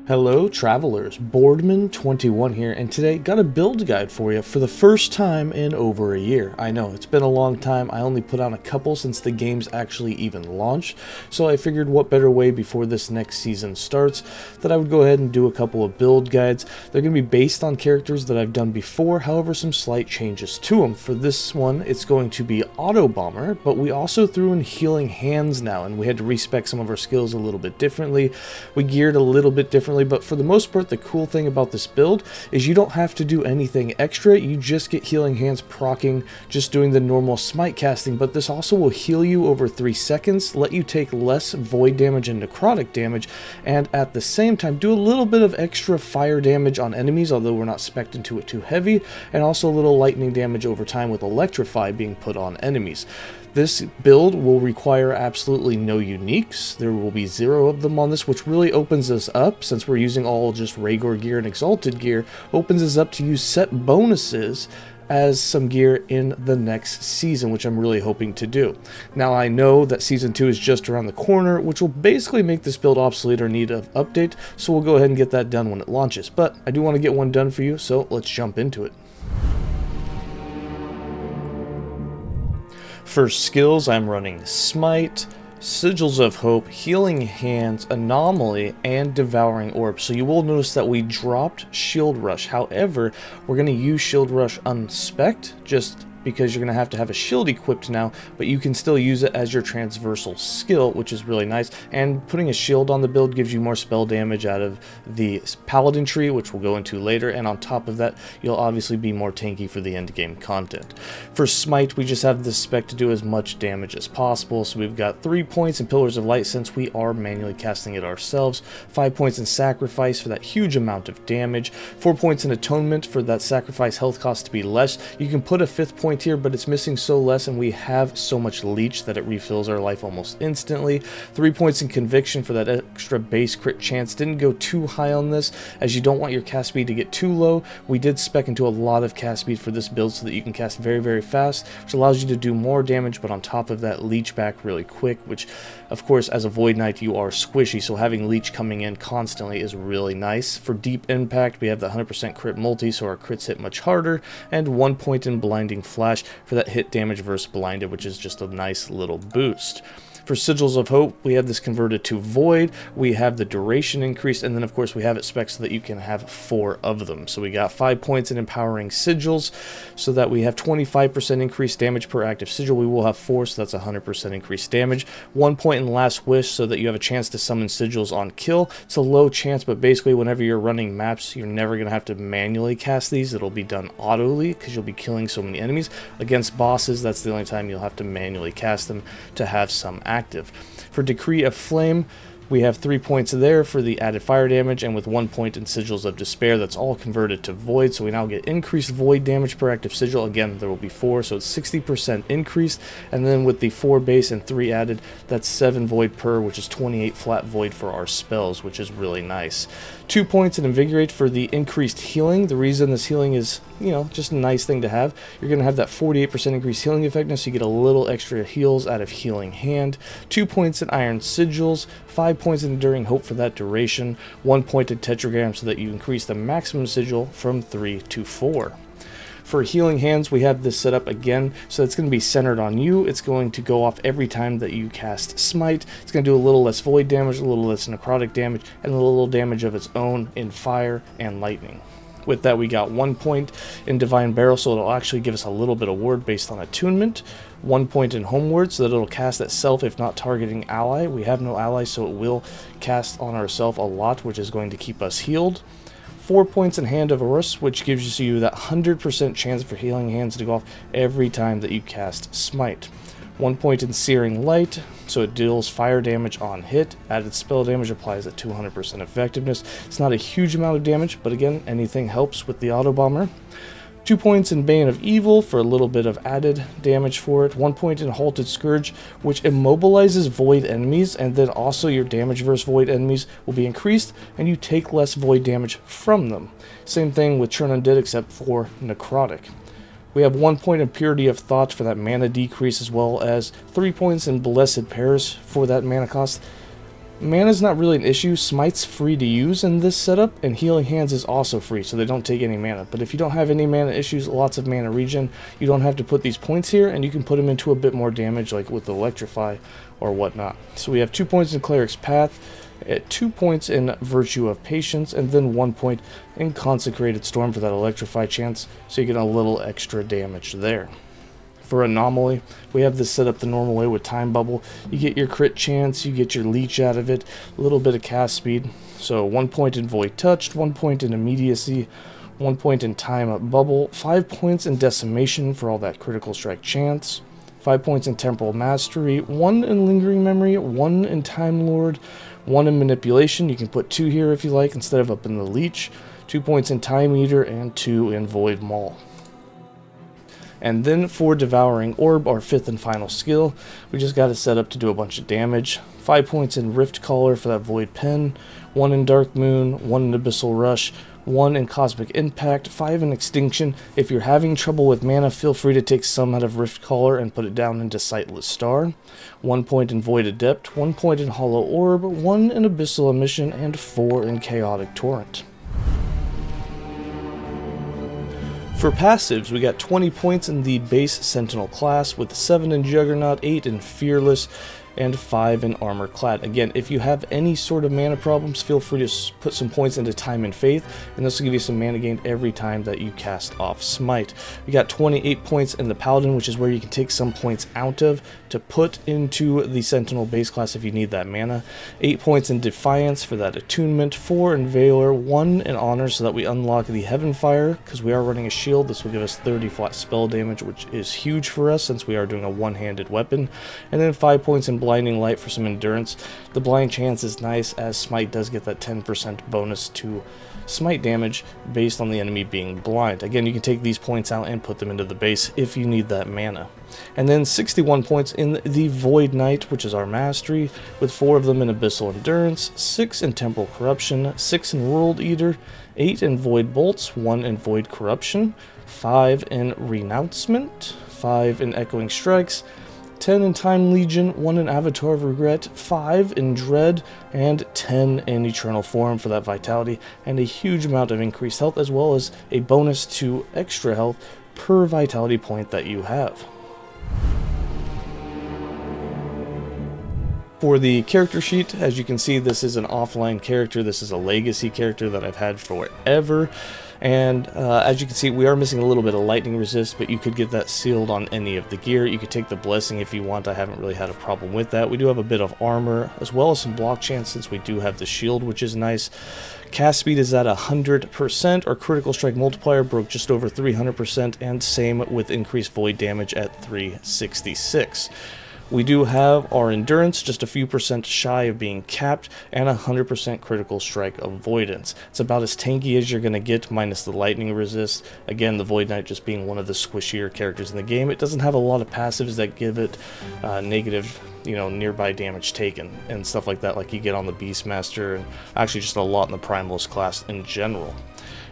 Hello travelers, Boardman21 here, and today got a build guide for you for the first time in over a year. I know, it's been a long time. I only put on a couple since the game's actually even launched, so I figured what better way before this next season starts that I would go ahead and do a couple of build guides. They're going to be based on characters that I've done before, however some slight changes to them. For this one, it's going to be Autobomber, but we also threw in Healing Hands now, and we had to respec some of our skills a little bit differently. We geared a little bit differently, but for the most part, the cool thing about this build is you don't have to do anything extra. You just get Healing Hands procking, just doing the normal Smite casting, but this also will heal you over 3 seconds, let you take less void damage and necrotic damage, and at the same time do a little bit of extra fire damage on enemies, although we're not spec'd into it too heavy, and also a little lightning damage over time with Electrify being put on enemies. This build will require absolutely no uniques. There will be 0 of them on this, which really opens us up, since we're using all just Rhaegor gear and Exalted gear, opens us up to use set bonuses as some gear in the next season, which I'm really hoping to do. Now I know that Season 2 is just around the corner, which will basically make this build obsolete or need an update, so we'll go ahead and get that done when it launches. But I do want to get one done for you, so let's jump into it. For skills, I'm running Smite, Sigils of Hope, Healing Hands, Anomaly, and Devouring Orb. So you will notice that we dropped Shield Rush. However, we're going to use Shield Rush unspec'd, just because you're going to have a shield equipped now, but you can still use it as your transversal skill, which is really nice. And putting a shield on the build gives you more spell damage out of the Paladin tree, which we'll go into later, and on top of that, you'll obviously be more tanky for the end game content. For Smite, we just have this spec to do as much damage as possible, so we've got 3 points in Pillars of Light since we are manually casting it ourselves, 5 points in Sacrifice for that huge amount of damage, 4 points in Atonement for that Sacrifice health cost to be less. You can put a 5th point here, but it's missing so less, and we have so much leech that it refills our life almost instantly. 3 points in Conviction for that extra base crit chance. Didn't go too high on this, as you don't want your cast speed to get too low. We did spec into a lot of cast speed for this build so that you can cast very, very fast, which allows you to do more damage, but on top of that, leech back really quick, which, of course, as a Void Knight, you are squishy, so having leech coming in constantly is really nice. For Deep Impact, we have the 100% crit multi, so our crits hit much harder, and 1 point in Blinding Flash for that hit damage versus blinded, which is just a nice little boost. For Sigils of Hope, we have this converted to Void, we have the duration increased, and then of course we have it spec so that you can have 4 of them. So we got 5 points in Empowering Sigils, so that we have 25% increased damage per active sigil. We will have 4, so that's 100% increased damage. 1 point in Last Wish, so that you have a chance to summon sigils on kill. It's a low chance, but basically whenever you're running maps, you're never going to have to manually cast these. It'll be done autoly, because you'll be killing so many enemies. Against bosses, that's the only time you'll have to manually cast them to have some active. For Decree of Flame, we have 3 points there for the added fire damage, and with 1 point in Sigils of Despair, that's all converted to Void, so we now get increased Void damage per active sigil. Again, there will be 4, so it's 60% increased, and then with the 4 base and 3 added, that's 7 Void per, which is 28 flat Void for our spells, which is really nice. 2 points in Invigorate for the increased healing. The reason this healing is, just a nice thing to have, you're going to have that 48% increased healing effectiveness, so you get a little extra heals out of Healing Hand. 2 points in Iron Sigils, 5 points in Enduring Hope for that duration, 1 point in Tetragram so that you increase the maximum sigil from 3 to 4. For Healing Hands, we have this set up again, so it's going to be centered on you. It's going to go off every time that you cast Smite. It's going to do a little less void damage, a little less necrotic damage, and a little damage of its own in fire and lightning. With that, we got 1 point in Divine Barrel, so it'll actually give us a little bit of ward based on attunement. 1 point in Homeward, so that it'll cast itself if not targeting ally. We have no ally, so it will cast on ourselves a lot, which is going to keep us healed. 4 points in Hand of Horus, which gives you that 100% chance for Healing Hands to go off every time that you cast Smite. 1 point in Searing Light, so it deals fire damage on hit. Added spell damage applies at 200% effectiveness. It's not a huge amount of damage, but again, anything helps with the Autobomber. 2 points in Bane of Evil for a little bit of added damage for it. 1 point in Halted Scourge, which immobilizes void enemies, and then also your damage versus void enemies will be increased, and you take less void damage from them. Same thing with Churn Undead, except for necrotic. We have 1 point in Purity of Thought for that mana decrease, as well as 3 points in Blessed Pairs for that mana cost. Mana's not really an issue. Smite's free to use in this setup, and Healing Hands is also free, so they don't take any mana. But if you don't have any mana issues, lots of mana regen, you don't have to put these points here, and you can put them into a bit more damage, like with Electrify or whatnot. So we have 2 points in Cleric's Path, 2 points in Virtue of Patience, and then 1 point in Consecrated Storm for that Electrify chance, so you get a little extra damage there. For Anomaly, we have this set up the normal way with Time Bubble. You get your crit chance, you get your leech out of it, a little bit of cast speed. So 1 point in Void Touched, 1 point in Immediacy, 1 point in Time Bubble, 5 points in Decimation for all that critical strike chance, 5 points in Temporal Mastery, 1 in Lingering Memory, 1 in Time Lord, 1 in Manipulation. You can put 2 here if you like instead of up in the Leech, 2 points in Time Eater, and 2 in Void Maul. And then for Devouring Orb, our 5th and final skill, we just got it set up to do a bunch of damage. 5 points in Rift Caller for that Void Pen, 1 in Dark Moon, 1 in Abyssal Rush, 1 in Cosmic Impact, 5 in Extinction. If you're having trouble with mana, feel free to take some out of Rift Caller and put it down into Sightless Star. 1 point in Void Adept, 1 point in Hollow Orb, 1 in Abyssal Emission, and 4 in Chaotic Torrent. For passives, we got 20 points in the base Sentinel class with 7 in Juggernaut, 8 in Fearless, and 5 in Armor Clad. Again, if you have any sort of mana problems, feel free to put some points into Time and Faith, and this will give you some mana gain every time that you cast off Smite. We got 28 points in the Paladin, which is where you can take some points out of to put into the Sentinel base class if you need that mana. 8 points in Defiance for that Attunement, 4 in Valor, 1 in Honor so that we unlock the Heaven Fire. Because we are running a shield, this will give us 30 flat spell damage, which is huge for us since we are doing a one-handed weapon. And then 5 points in Blinding Light for some endurance. The blind chance is nice as Smite does get that 10% bonus to Smite damage based on the enemy being blind. Again, you can take these points out and put them into the base if you need that mana. And then 61 points in the Void Knight, which is our mastery, with 4 of them in Abyssal Endurance, 6 in Temporal Corruption, 6 in World Eater, 8 in Void Bolts, 1 in Void Corruption, 5 in Renouncement, 5 in Echoing Strikes, 10 in Time Legion, 1 in Avatar of Regret, 5 in Dread, and 10 in Eternal Form for that Vitality, and a huge amount of increased health, as well as a bonus to extra health per Vitality point that you have. For the character sheet, as you can see, this is an offline character. This is a legacy character that I've had forever. And as you can see, we are missing a little bit of lightning resist, but you could get that sealed on any of the gear. You could take the blessing if you want. I haven't really had a problem with that. We do have a bit of armor, as well as some block chance since we do have the shield, which is nice. Cast speed is at 100%. Our critical strike multiplier broke just over 300%, and same with increased void damage at 366. We do have our endurance just a few percent shy of being capped, and 100% critical strike avoidance. It's about as tanky as you're going to get, minus the lightning resist. Again, the Void Knight just being one of the squishier characters in the game. It doesn't have a lot of passives that give it negative, nearby damage taken and stuff like that, like you get on the Beastmaster, and actually just a lot in the Primalist class in general.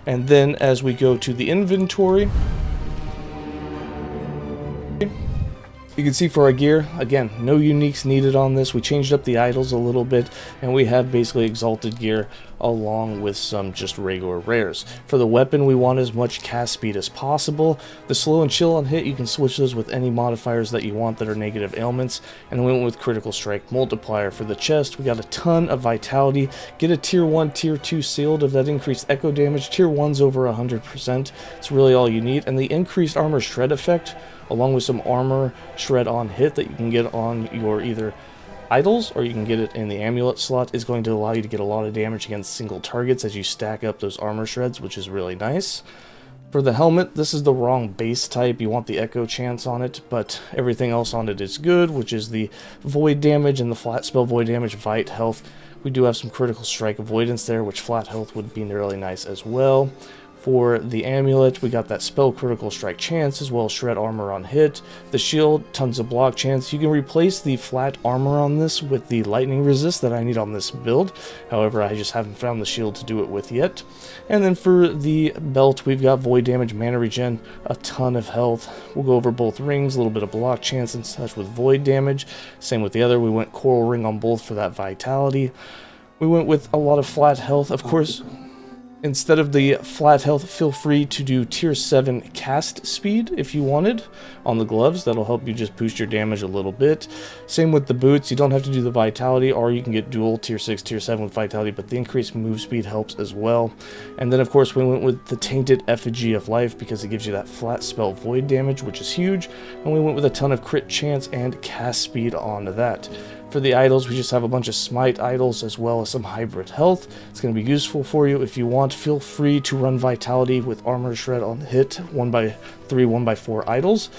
And then as we go to the inventory, you can see for our gear, again, no uniques needed on this. We changed up the idols a little bit, and we have basically exalted gear along with some just regular rares. For the weapon, we want as much cast speed as possible. The slow and chill on hit, you can switch those with any modifiers that you want that are negative ailments, and we went with critical strike multiplier. For the chest, we got a ton of vitality. Get a tier 1, tier 2 sealed of that increased echo damage. Tier 1's over 100%. It's really all you need. And the increased armor shred effect, along with some armor shred on hit that you can get on your either idols or you can get it in the amulet slot, is going to allow you to get a lot of damage against single targets as you stack up those armor shreds, which is really nice. For the helmet, this is the wrong base type. You want the echo chance on it, but everything else on it is good, which is the void damage and the flat spell void damage, Vite health. We do have some critical strike avoidance there, which flat health would be really nice as well. For the amulet, we got that spell critical strike chance, as well as shred armor on hit. The shield, tons of block chance. You can replace the flat armor on this with the lightning resist that I need on this build. However, I just haven't found the shield to do it with yet. And then for the belt, we've got void damage, mana regen, a ton of health. We'll go over both rings, a little bit of block chance and such with void damage. Same with the other. We went coral ring on both for that vitality. We went with a lot of flat health, of course. Instead of the flat health, feel free to do tier 7 cast speed if you wanted on the gloves. That'll help you just boost your damage a little bit. Same with the boots. You don't have to do the vitality, or you can get dual tier 6, tier 7 with vitality, but the increased move speed helps as well. And then of course we went with the tainted effigy of life because it gives you that flat spell void damage, which is huge. And we went with a ton of crit chance and cast speed on that. For the idols, we just have a bunch of Smite idols as well as some hybrid health. It's going to be useful for you. If you want, feel free to run Vitality with Armor Shred on hit, 1x3, 1x4 idols.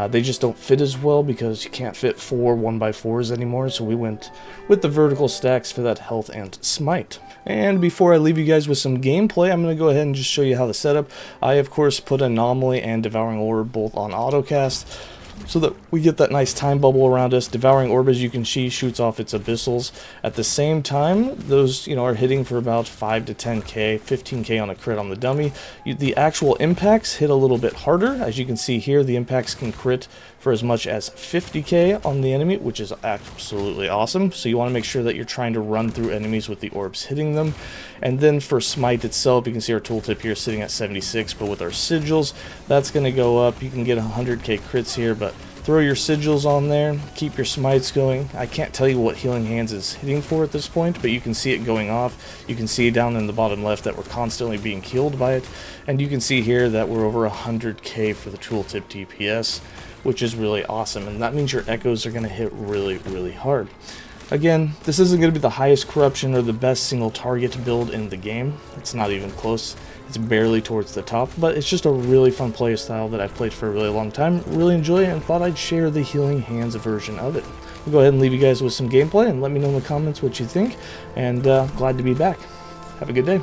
They just don't fit as well because you can't fit 4 1x4s anymore, so we went with the vertical stacks for that health and Smite. And before I leave you guys with some gameplay, I'm going to go ahead and just show you how to set up. I, of course, put Anomaly and Devouring Orb both on autocast, so that we get that nice time bubble around us. Devouring Orb, as you can see, shoots off its abyssals. At the same time, those are hitting for about 5 to 10k, 15k on a crit on the dummy. The actual impacts hit a little bit harder. As you can see here, the impacts can crit for as much as 50k on the enemy, which is absolutely awesome. So you want to make sure that you're trying to run through enemies with the orbs hitting them. And then for Smite itself, you can see our tooltip here sitting at 76, but with our sigils, that's going to go up. You can get 100k crits here, but throw your sigils on there, keep your smites going. I can't tell you what Healing Hands is hitting for at this point, but you can see it going off. You can see down in the bottom left that we're constantly being killed by it, and you can see here that we're over 100k for the tooltip DPS, which is really awesome, and that means your echoes are going to hit really, really hard. Again, this isn't going to be the highest corruption or the best single target build in the game. It's not even close. It's barely towards the top, but it's just a really fun play style that I've played for a really long time. Really enjoy it and thought I'd share the Healing Hands version of it. We'll go ahead and leave you guys with some gameplay and let me know in the comments what you think, and glad to be back. Have a good day.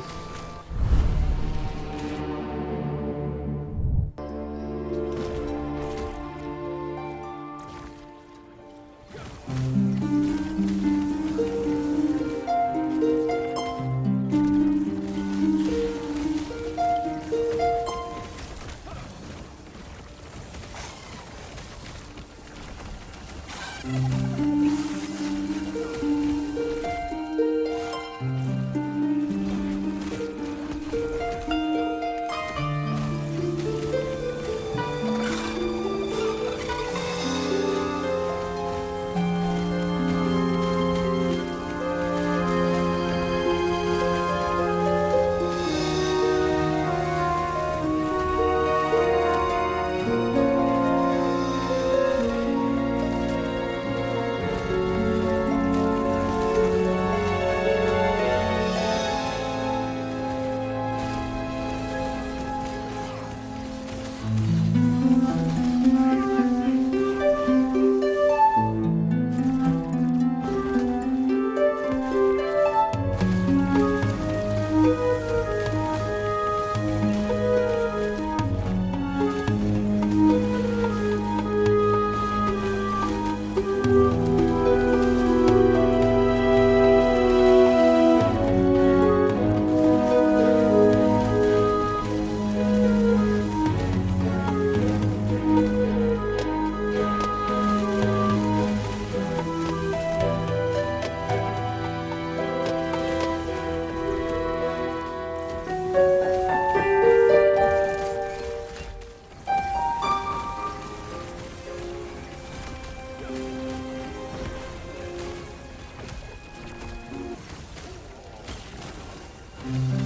Mm-hmm.